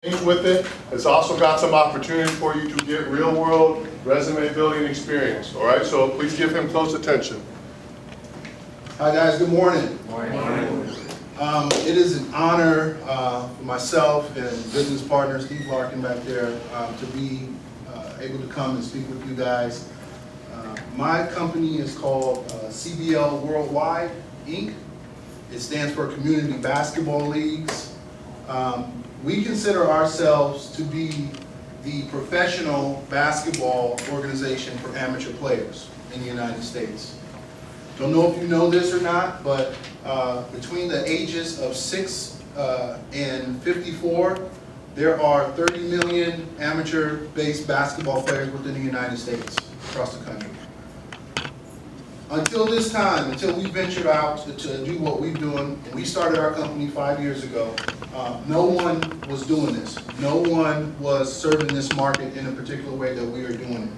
With it, it's also got some opportunity for you to get real-world resume building experience. All right, so please give him close attention. Hi guys, good morning. Morning. It is an honor for myself and business partner Steve Larkin back there to be able to come and speak with you guys. My company is called CBL Worldwide, Inc. It stands for Community Basketball Leagues. We consider ourselves to be the professional basketball organization for amateur players in the United States. Don't know if you know this or not, but between the ages of 6 and 54, there are 30 million amateur-based basketball players within the United States, across the country. Until this time, until we ventured out to do what we're doing, and we started our company 5 years ago, no one was doing this. No one was serving this market in a particular way that we are doing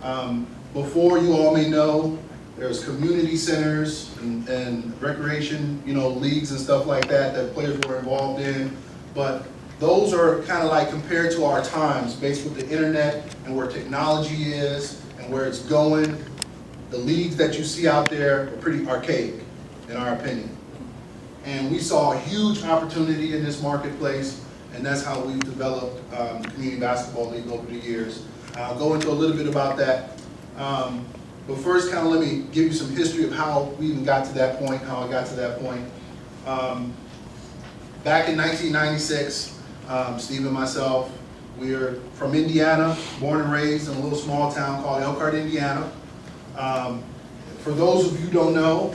it. Before, you all may know, there's community centers and recreation, leagues and stuff like that that players were involved in. But those are kind of like compared to our times, based with the internet and where technology is and where it's going. The leagues that you see out there are pretty archaic, in our opinion. And we saw a huge opportunity in this marketplace, and that's how we've developed the Community Basketball League over the years. I'll go into a little bit about that. But first, kind of let me give you some history of how we even got to that point, how I got to that point. Back in 1996, Steve and myself, we are from Indiana, born and raised in a little small town called Elkhart, Indiana. For those of you who don't know,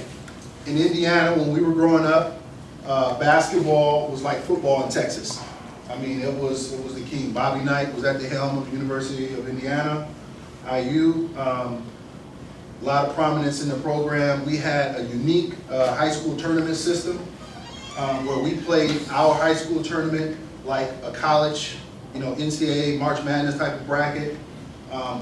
in Indiana, when we were growing up, basketball was like football in Texas. I mean, it was the king. Bobby Knight was at the helm of the University of Indiana, IU. A lot of prominence in the program. We had a unique high school tournament system where we played our high school tournament like a college, NCAA March Madness type of bracket.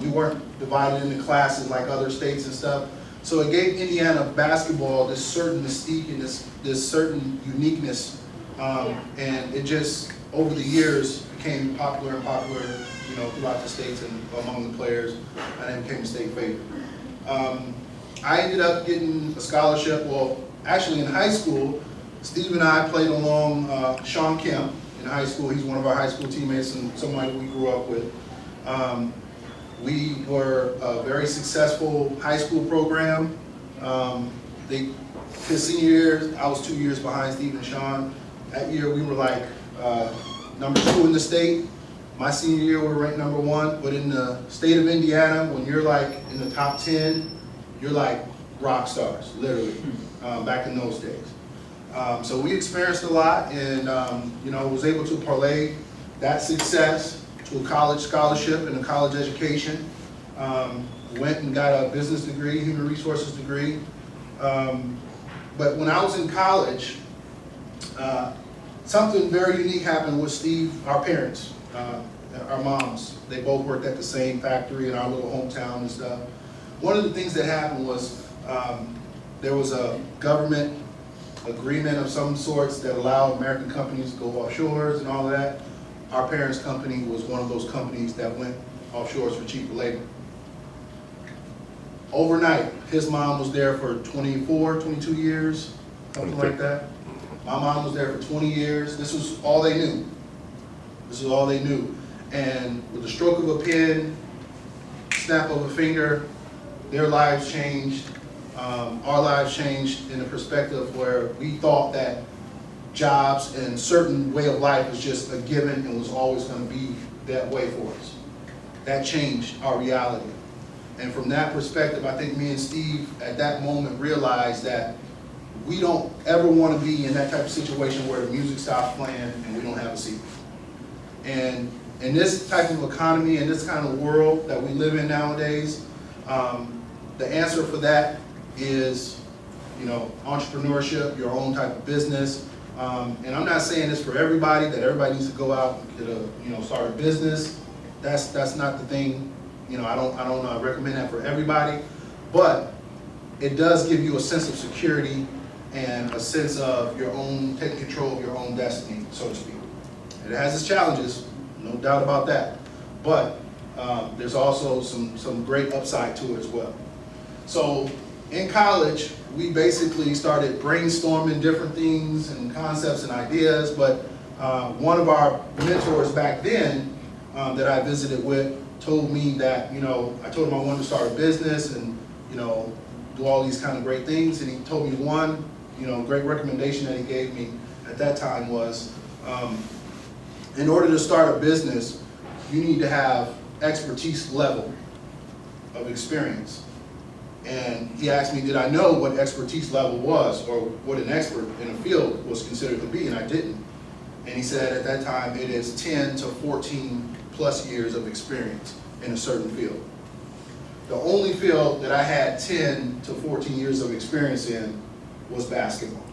We weren't divided into classes like other states and stuff. So it gave Indiana basketball this certain mystique and this certain uniqueness. And it just, over the years, became popular and popular, throughout the states and among the players, and then became a state favorite. I ended up getting a scholarship. Well, actually in high school, Steve and I played along Sean Kemp in high school. He's one of our high school teammates and somebody we grew up with. We were a very successful high school program. His senior year, I was 2 years behind Steve and Sean. That year we were like number 2 in the state. My senior year we were ranked number 1, but in the state of Indiana, when you're like in the top 10, you're like rock stars, literally, back in those days. So we experienced a lot and was able to parlay that success to a college scholarship and a college education. Went and got a business degree, human resources degree. But when I was in college, something very unique happened with Steve, our parents, our moms. They both worked at the same factory in our little hometown and stuff. One of the things that happened was there was a government agreement of some sorts that allowed American companies to go offshores and all of that. Our parents' company was one of those companies that went offshores for cheaper labor. Overnight, his mom was there for 24, 22 years, something like that. My mom was there for 20 years. This was all they knew. This is all they knew. And with the stroke of a pen, snap of a finger, their lives changed. Our lives changed in a perspective where we thought that jobs and certain way of life was just a given and was always going to be that way for us. That changed our reality. And from that perspective, I think me and Steve at that moment realized that we don't ever want to be in that type of situation where the music stops playing and we don't have a seat. And in this type of economy and this kind of world that we live in nowadays, the answer for that is, entrepreneurship, your own type of business. And I'm not saying this for everybody, that everybody needs to go out and start a business. That's not the thing. I don't recommend that for everybody, but it does give you a sense of security and a sense of your own, taking control of your own destiny, so to speak. It has its challenges, no doubt about that. But there's also some great upside to it as well. So in college, we basically started brainstorming different things and concepts and ideas, but one of our mentors back then that I visited with told me that, I told him I wanted to start a business and, do all these kind of great things, and he told me one, great recommendation that he gave me at that time was, in order to start a business, you need to have expertise level of experience. And he asked me, did I know what expertise level was, or what an expert in a field was considered to be, and I didn't. And he said at that time it is 10 to 14 plus years of experience in a certain field. The only field that I had 10 to 14 years of experience in was basketball.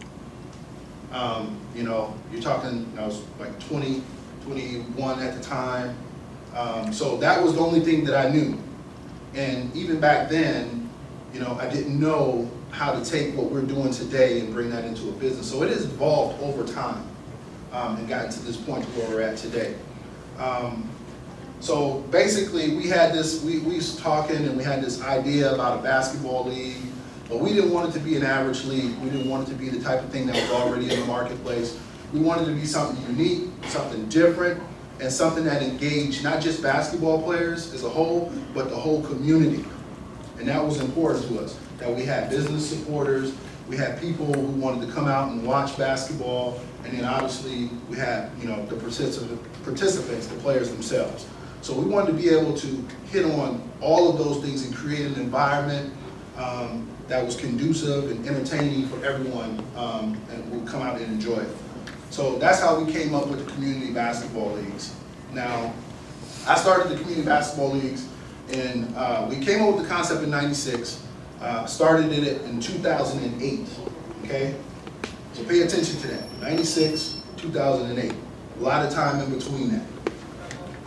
You're talking, I was like 20, 21 at the time. So that was the only thing that I knew. And even back then, I didn't know how to take what we're doing today and bring that into a business. So it has evolved over time and gotten to this point where we're at today. So basically, we had this, we was talking and we had this idea about a basketball league, but we didn't want it to be an average league. We didn't want it to be the type of thing that was already in the marketplace. We wanted it to be something unique, something different, and something that engaged not just basketball players as a whole, but the whole community. And that was important to us, that we had business supporters, we had people who wanted to come out and watch basketball, and then obviously we had, the participants, the players themselves. So we wanted to be able to hit on all of those things and create an environment that was conducive and entertaining for everyone and would come out and enjoy it. So that's how we came up with the community basketball leagues. Now, I started the community basketball leagues, and we came up with the concept in '96, started it in 2008, okay? So pay attention to that, 96, 2008, a lot of time in between that.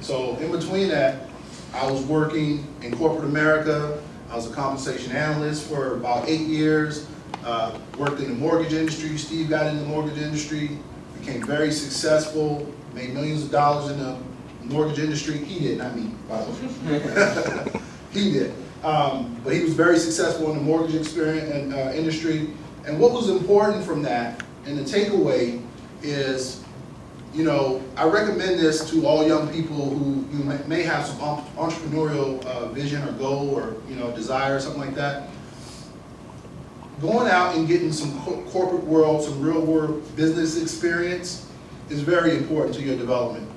So in between that, I was working in corporate America. I was a compensation analyst for about 8 years, worked in the mortgage industry. Steve got in the mortgage industry, became very successful, made millions of dollars in the mortgage industry. He did, not me, by the way. He did. But he was very successful in the mortgage industry. And what was important from that, and the takeaway is, I recommend this to all young people who may have some entrepreneurial vision or goal or desire or something like that. Going out and getting some corporate world, some real world business experience is very important to your development.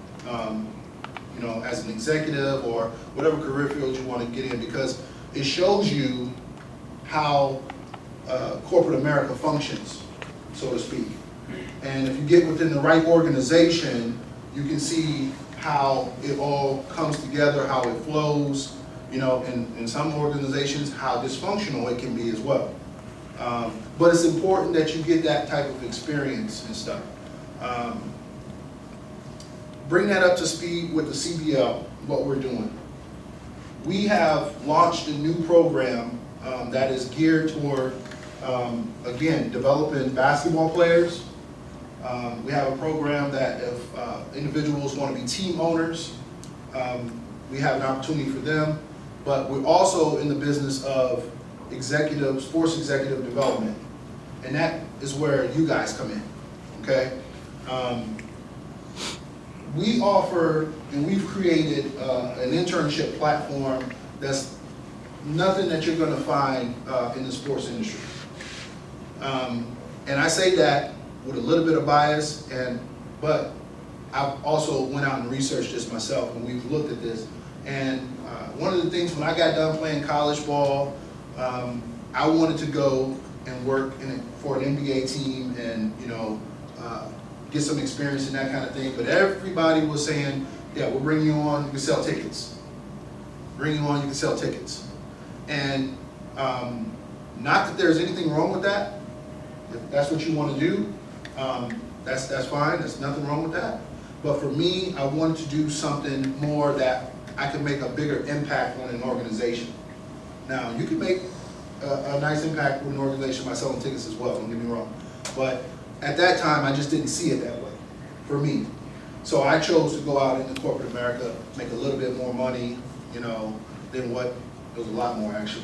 As an executive or whatever career field you want to get in, because it shows you how corporate America functions, so to speak. And if you get within the right organization, you can see how it all comes together, how it flows, in some organizations, how dysfunctional it can be as well. But it's important that you get that type of experience and stuff. Bring that up to speed with the CBL, what we're doing. We have launched a new program that is geared toward, again, developing basketball players. We have a program that if individuals want to be team owners, we have an opportunity for them. But we're also in the business of sports executive development. And that is where you guys come in, okay? We offer, and we've created an internship platform that's nothing that you're going to find in the sports industry. And I say that with a little bit of bias, but I've also went out and researched this myself, and we've looked at this. And one of the things, when I got done playing college ball, I wanted to go and work for an NBA team and get some experience in that kind of thing. But everybody was saying, yeah, we'll bring you on, you can sell tickets. Bring you on, you can sell tickets. And not that there's anything wrong with that. If that's what you want to do, that's fine, there's nothing wrong with that. But for me, I wanted to do something more that I could make a bigger impact on an organization. Now, you can make a nice impact with an organization by selling tickets as well, don't get me wrong. But at that time, I just didn't see it that way, for me. So I chose to go out into corporate America, make a little bit more money, you know, than what, it was a lot more actually.